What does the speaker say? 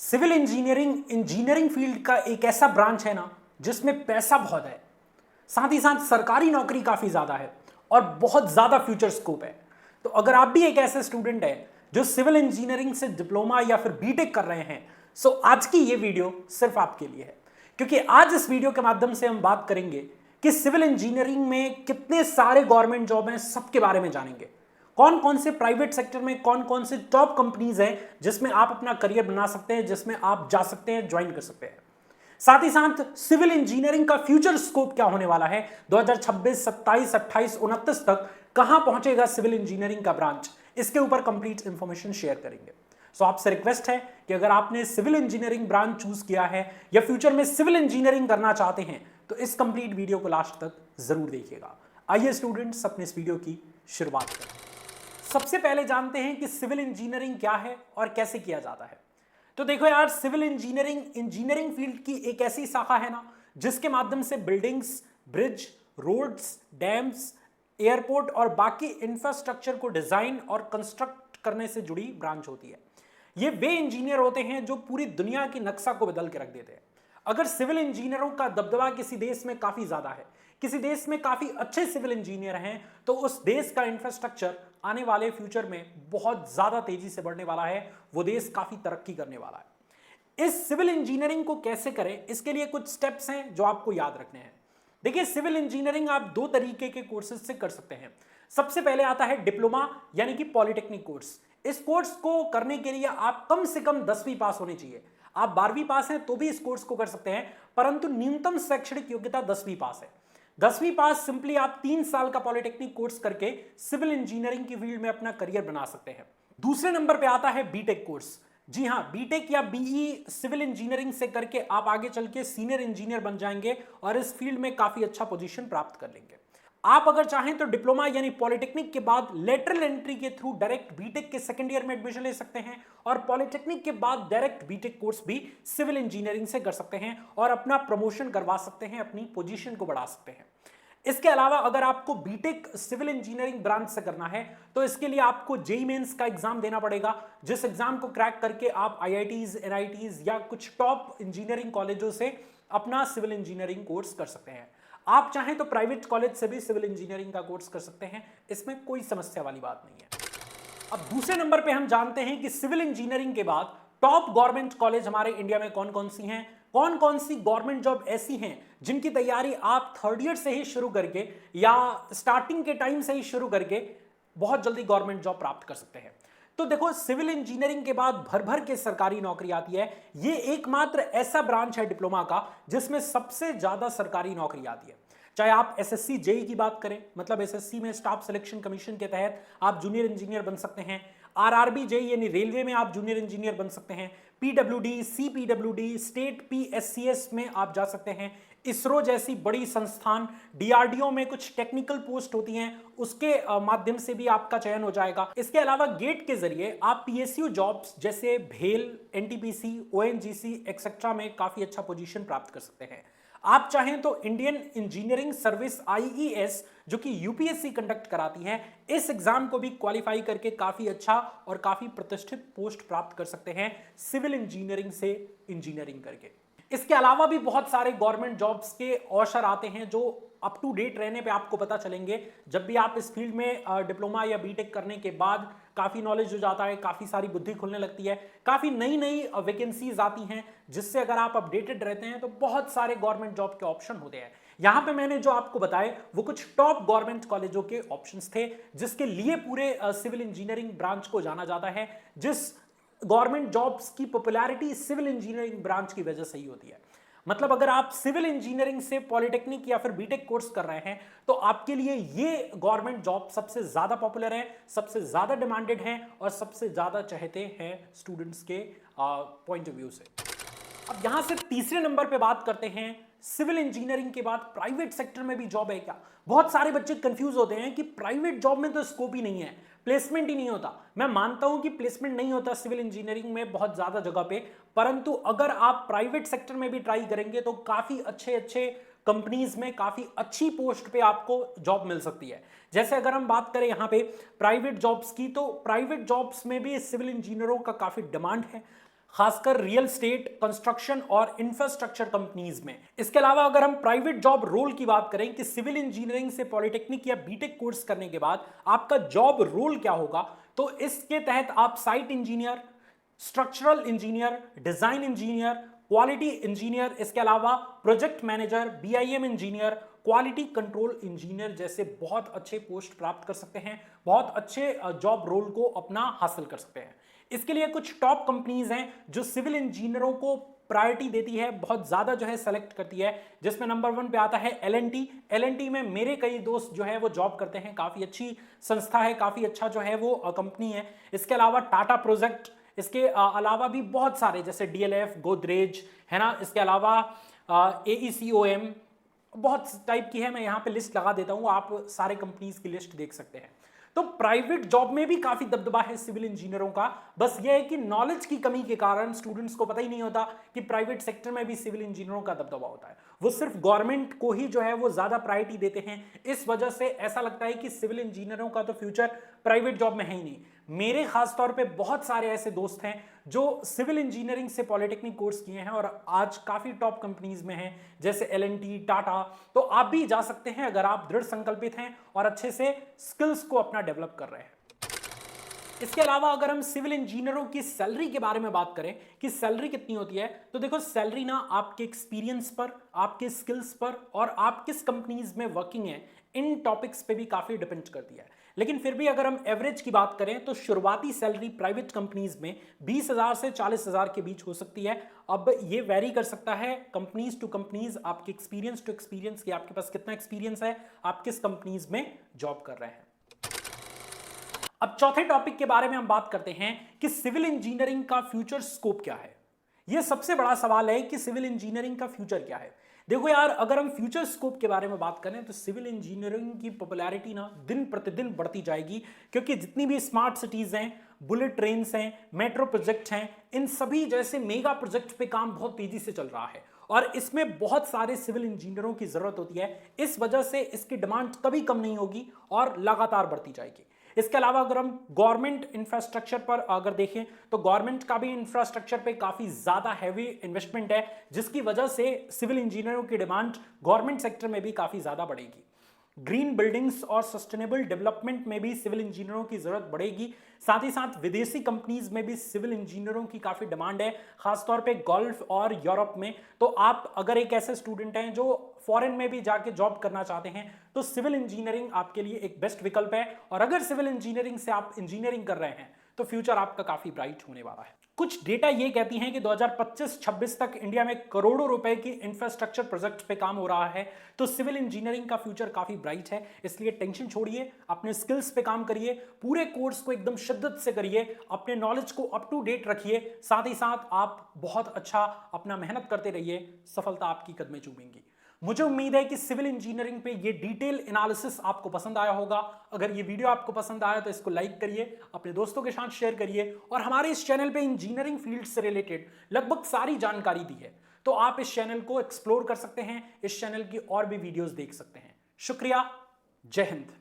Civil engineering engineering field का एक ऐसा ब्रांच है ना जिसमें पैसा बहुत है, साथ ही साथ सरकारी नौकरी काफी ज्यादा है और बहुत ज्यादा फ्यूचर स्कोप है। तो अगर आप भी एक ऐसे स्टूडेंट है जो सिविल इंजीनियरिंग से डिप्लोमा या फिर बीटेक कर रहे हैं, सो आज की ये वीडियो सिर्फ आपके लिए है, क्योंकि आज इस वीडियो के माध्यम से हम बात करेंगे कि सिविल इंजीनियरिंग में कितने सारे गवर्नमेंट जॉब हैं, सबके बारे में जानेंगे। कौन कौन से प्राइवेट सेक्टर में कौन कौन से टॉप कंपनीज हैं जिसमें आप अपना करियर बना सकते हैं, जिसमें आप जा सकते हैं, ज्वाइन कर सकते हैं। साथ ही साथ सिविल इंजीनियरिंग का फ्यूचर स्कोप क्या होने वाला है 2026, 27, 28, 29 तक कहां पहुंचेगा सिविल इंजीनियरिंग का ब्रांच, इसके ऊपर कंप्लीट इंफॉर्मेशन शेयर करेंगे। सो आपसे रिक्वेस्ट है कि अगर आपने सिविल इंजीनियरिंग ब्रांच चूज किया है या फ्यूचर में सिविल इंजीनियरिंग करना चाहते हैं तो इस कंप्लीट वीडियो को लास्ट तक जरूर देखिएगा। आइए स्टूडेंट्स अपने इस वीडियो की शुरुआत करें। सबसे पहले जानते हैं कि सिविल इंजीनियरिंग क्या है और कैसे किया जाता है। तो देखो यार, सिविल इंजीनियरिंग इंजीनियरिंग फील्ड की एक ऐसी शाखा है ना जिसके माध्यम से buildings, bridge, roads, dams, airport और बाकी इंफ्रास्ट्रक्चर को डिजाइन और कंस्ट्रक्ट करने से जुड़ी ब्रांच होती है। ये वे इंजीनियर होते हैं जो पूरी दुनिया की नक्शा को बदल के रख देते हैं। अगर सिविल इंजीनियरों का दबदबा किसी देश में काफी ज्यादा है, किसी देश में काफी अच्छे सिविल इंजीनियर हैं, तो उस देश का इंफ्रास्ट्रक्चर आने वाले फ्यूचर में बहुत ज्यादा तेजी से बढ़ने वाला है, वो देश काफी तरक्की करने वाला है। इस सिविल इंजीनियरिंग को कैसे करें, इसके लिए कुछ स्टेप्स हैं जो आपको याद रखने हैं। देखिए, सिविल इंजीनियरिंग आप दो तरीके के कोर्सेज से कर सकते हैं। सबसे पहले आता है डिप्लोमा यानी कि पॉलिटेक्निक कोर्स। इस कोर्स को करने के लिए आप कम से कम 10वीं पास होनी चाहिए। आप 12वीं पास हैं तो भी इस कोर्स को कर सकते हैं, परंतु न्यूनतम शैक्षणिक योग्यता 10वीं पास है। 10वीं पास सिंपली आप 3 साल का पॉलिटेक्निक कोर्स करके सिविल इंजीनियरिंग की फील्ड में अपना करियर बना सकते हैं। दूसरे नंबर पे आता है बीटेक कोर्स। जी हाँ, बीटेक या बीई सिविल इंजीनियरिंग से करके आप आगे चल के सीनियर इंजीनियर बन जाएंगे और इस फील्ड में काफी अच्छा पोजीशन प्राप्त कर लेंगे। आप अगर चाहें तो डिप्लोमा यानी पॉलिटेक्निक के बाद लेटरल एंट्री के थ्रू डायरेक्ट बीटेक के सेकंड ईयर में एडमिशन ले सकते हैं और पॉलिटेक्निक के बाद डायरेक्ट बीटेक कोर्स भी सिविल इंजीनियरिंग से कर सकते हैं और अपना प्रमोशन करवा सकते हैं, अपनी पोजीशन को बढ़ा सकते हैं। इसके अलावा अगर आपको बीटेक सिविल इंजीनियरिंग ब्रांच से करना है तो इसके लिए आपको जेईई मेंस का एग्जाम देना पड़ेगा, जिस एग्जाम को क्रैक करके आप आईआईटीज, एनआईटीज या कुछ टॉप इंजीनियरिंग कॉलेजों से अपना सिविल इंजीनियरिंग कोर्स कर सकते हैं। आप चाहें तो प्राइवेट कॉलेज से भी सिविल इंजीनियरिंग का कोर्स कर सकते हैं, इसमें कोई समस्या वाली बात नहीं है। अब दूसरे नंबर पे हम जानते हैं कि सिविल इंजीनियरिंग के बाद टॉप गवर्नमेंट कॉलेज हमारे इंडिया में कौन कौन सी हैं, कौन कौन सी गवर्नमेंट जॉब ऐसी हैं जिनकी तैयारी आप थर्ड ईयर से ही शुरू करके या स्टार्टिंग के टाइम से ही शुरू करके बहुत जल्दी गवर्नमेंट जॉब प्राप्त कर सकते हैं। तो देखो, सिविल इंजीनियरिंग के बाद भर भर के सरकारी नौकरी आती है। ये एकमात्र ऐसा ब्रांच है डिप्लोमा का जिसमें सबसे ज्यादा सरकारी नौकरी आती है। चाहे आप एसएससी जेई की बात करें, मतलब एसएससी में स्टाफ सिलेक्शन कमीशन के तहत आप जूनियर इंजीनियर बन सकते हैं। आरआरबी जेई यानी रेलवे में आप जूनियर इंजीनियर बन सकते हैं। पीडब्ल्यूडी, सीपीडब्ल्यूडी, स्टेट पीएससीएस में आप जा सकते हैं। इसरो जैसी बड़ी संस्थान, डीआरडीओ में कुछ टेक्निकल पोस्ट होती हैं, उसके माध्यम से भी आपका चयन हो जाएगा। इसके अलावा गेट के जरिए आप पीएसयू जॉब्स जैसे भेल, एनटीपीसी, ओएनजीसी एक्सेट्रा में काफी अच्छा पोजीशन प्राप्त कर सकते हैं। आप चाहें तो इंडियन इंजीनियरिंग सर्विस आईईएस, जो कि यूपीएससी कंडक्ट कराती है, इस एग्जाम को भी क्वालिफाई करके काफी अच्छा और काफी प्रतिष्ठित पोस्ट प्राप्त कर सकते हैं सिविल इंजीनियरिंग से इंजीनियरिंग करके। इसके अलावा भी बहुत सारे गवर्नमेंट जॉब्स के अवसर आते हैं जो अप टू डेट रहने पे आपको पता चलेंगे। जब भी आप इस फील्ड में डिप्लोमा या बीटेक करने के बाद काफ़ी नॉलेज हो जाता है, काफ़ी सारी बुद्धि खुलने लगती है, काफ़ी नई नई वैकेंसीज आती हैं, जिससे अगर आप अपडेटेड रहते हैं तो बहुत सारे गवर्नमेंट जॉब के ऑप्शन होते हैं। यहाँ पे मैंने जो आपको बताए वो कुछ टॉप गवर्नमेंट कॉलेजों के ऑप्शंस थे जिसके लिए पूरे सिविल इंजीनियरिंग ब्रांच को जाना जाता है। जिस गवर्नमेंट जॉब्स की पॉपुलैरिटी सिविल इंजीनियरिंग ब्रांच की वजह से ही होती है। मतलब अगर आप सिविल इंजीनियरिंग से पॉलिटेक्निक या फिर बीटेक कोर्स कर रहे हैं तो आपके लिए ये गवर्नमेंट जॉब सबसे ज्यादा पॉपुलर है, सबसे ज्यादा डिमांडेड है और सबसे ज्यादा चाहते हैं स्टूडेंट्स के पॉइंट ऑफ व्यू से। अब यहां से तीसरे नंबर पे बात करते हैं, सिविल इंजीनियरिंग के बाद प्राइवेट सेक्टर में भी जॉब है क्या। बहुत सारे बच्चे कंफ्यूज होते हैं कि प्राइवेट जॉब में तो स्कोप ही नहीं है, प्लेसमेंट ही नहीं होता। मैं मानता हूं कि प्लेसमेंट नहीं होता सिविल इंजीनियरिंग में बहुत ज्यादा जगह पे, परंतु अगर आप प्राइवेट सेक्टर में भी ट्राई करेंगे तो काफी अच्छे अच्छे कंपनीज में काफी अच्छी पोस्ट पे आपको जॉब मिल सकती है। जैसे अगर हम बात करें यहाँ पे प्राइवेट जॉब्स की, तो प्राइवेट जॉब्स में भी सिविल इंजीनियरों का काफी डिमांड है। खासकर रियल स्टेट, कंस्ट्रक्शन और इंफ्रास्ट्रक्चर कंपनीज में। इसके अलावा अगर हम प्राइवेट जॉब रोल की बात करें कि सिविल इंजीनियरिंग से पॉलिटेक्निक या बीटेक कोर्स करने के बाद आपका जॉब रोल क्या होगा, तो इसके तहत आप site engineer, structural engineer, design engineer, quality engineer, इसके अलावा project manager, BIM engineer, quality control engineer जैसे बहुत अच्छे पोस्ट प्राप्त कर सकते हैं, बहुत अच्छे जॉब रोल को अपना हासिल कर सकते हैं। इसके लिए कुछ टॉप कंपनीज हैं जो सिविल इंजीनियरों को प्रायोरिटी देती है, बहुत ज्यादा जो है सेलेक्ट करती है, जिसमें नंबर 1 पे आता है एल एंड टी में मेरे कई दोस्त जो है वो जॉब करते हैं, काफी अच्छी संस्था है, काफी अच्छा जो है वो कंपनी है। इसके अलावा टाटा प्रोजेक्ट, इसके अलावा भी बहुत सारे जैसे डीएलएफ, गोदरेज है ना, इसके अलावा AECOM, बहुत टाइप की है, मैं यहां पे लिस्ट लगा देता हूं, आप सारे कंपनीज की लिस्ट देख सकते हैं। तो प्राइवेट जॉब में भी काफी दबदबा है सिविल इंजीनियरों का, बस यह है कि नॉलेज की कमी के कारण स्टूडेंट्स को पता ही नहीं होता कि प्राइवेट सेक्टर में भी सिविल इंजीनियरों का दबदबा होता है। वो सिर्फ गवर्नमेंट को ही जो है वो ज्यादा प्रायोरिटी देते हैं, इस वजह से ऐसा लगता है कि सिविल इंजीनियरों का तो फ्यूचर प्राइवेट जॉब में है ही नहीं। मेरे खासतौर पे बहुत सारे ऐसे दोस्त हैं जो सिविल इंजीनियरिंग से पॉलिटेक्निक कोर्स किए हैं और आज काफी टॉप कंपनीज में हैं, जैसे L&T, टाटा। तो आप भी जा सकते हैं अगर आप दृढ़ संकल्पित हैं और अच्छे से स्किल्स को अपना डेवलप कर रहे हैं। इसके अलावा अगर हम सिविल इंजीनियरों की सैलरी के बारे में बात करें कि सैलरी कितनी होती है, तो देखो सैलरी ना आपके एक्सपीरियंस पर, आपके स्किल्स पर और आप किस कंपनीज में वर्किंग है, इन टॉपिक्स पे भी काफी डिपेंड करती है। लेकिन फिर भी अगर हम एवरेज की बात करें तो शुरुआती सैलरी प्राइवेट कंपनीज में 20,000 से 40,000 के बीच हो सकती है। अब ये वेरी कर सकता है कंपनीज टू कंपनीज, आपके एक्सपीरियंस टू एक्सपीरियंस, कि आपके पास कितना एक्सपीरियंस है, आप किस कंपनीज में जॉब कर रहे हैं। अब चौथे टॉपिक के बारे में हम बात करते हैं कि सिविल इंजीनियरिंग का फ्यूचर स्कोप क्या है। यह सबसे बड़ा सवाल है कि सिविल इंजीनियरिंग का फ्यूचर क्या है। देखो यार, अगर हम फ्यूचर स्कोप के बारे में बात करें तो सिविल इंजीनियरिंग की पॉपुलैरिटी ना दिन प्रतिदिन बढ़ती जाएगी, क्योंकि जितनी भी स्मार्ट सिटीज हैं, बुलेट ट्रेन्स हैं, मेट्रो प्रोजेक्ट हैं, इन सभी जैसे मेगा प्रोजेक्ट पे काम बहुत तेजी से चल रहा है और इसमें बहुत सारे सिविल इंजीनियरों की जरूरत होती है। इस वजह से इसकी डिमांड कभी कम नहीं होगी और लगातार बढ़ती जाएगी। इसके अलावा अगर हम गवर्नमेंट इंफ्रास्ट्रक्चर पर अगर देखें तो गवर्नमेंट का भी इंफ्रास्ट्रक्चर पे काफी ज्यादा हैवी इन्वेस्टमेंट है, जिसकी वजह से सिविल इंजीनियरों की डिमांड गवर्नमेंट सेक्टर में भी काफी ज्यादा बढ़ेगी। ग्रीन बिल्डिंग्स और सस्टेनेबल डेवलपमेंट में भी सिविल इंजीनियरों की जरूरत बढ़ेगी। साथ ही साथ विदेशी कंपनीज में भी सिविल इंजीनियरों की काफी डिमांड है, खासतौर पे गल्फ और यूरोप में। तो आप अगर एक ऐसे स्टूडेंट हैं जो फॉरेन में भी जाके जॉब करना चाहते हैं तो सिविल इंजीनियरिंग आपके लिए एक बेस्ट विकल्प है। और अगर सिविल इंजीनियरिंग से आप इंजीनियरिंग कर रहे हैं तो फ्यूचर आपका काफी ब्राइट होने वाला है। कुछ डेटा ये कहती हैं कि 2025-26 तक इंडिया में करोड़ों रुपए की इंफ्रास्ट्रक्चर प्रोजेक्ट पे काम हो रहा है। तो सिविल इंजीनियरिंग का फ्यूचर काफी ब्राइट है, इसलिए टेंशन छोड़िए, अपने स्किल्स पे काम करिए, पूरे कोर्स को एकदम शिद्दत से करिए, अपने नॉलेज को अप टू डेट रखिए, साथ ही साथ आप बहुत अच्छा अपना मेहनत करते रहिए, सफलता आपकी कदमें चूमेंगी। मुझे उम्मीद है कि सिविल इंजीनियरिंग पे ये डिटेल एनालिसिस आपको पसंद आया होगा। अगर ये वीडियो आपको पसंद आया तो इसको लाइक करिए, अपने दोस्तों के साथ शेयर करिए और हमारे इस चैनल पे इंजीनियरिंग फील्ड से रिलेटेड लगभग सारी जानकारी दी है, तो आप इस चैनल को एक्सप्लोर कर सकते हैं, इस चैनल की और भी वीडियोस देख सकते हैं। शुक्रिया, जय हिंद।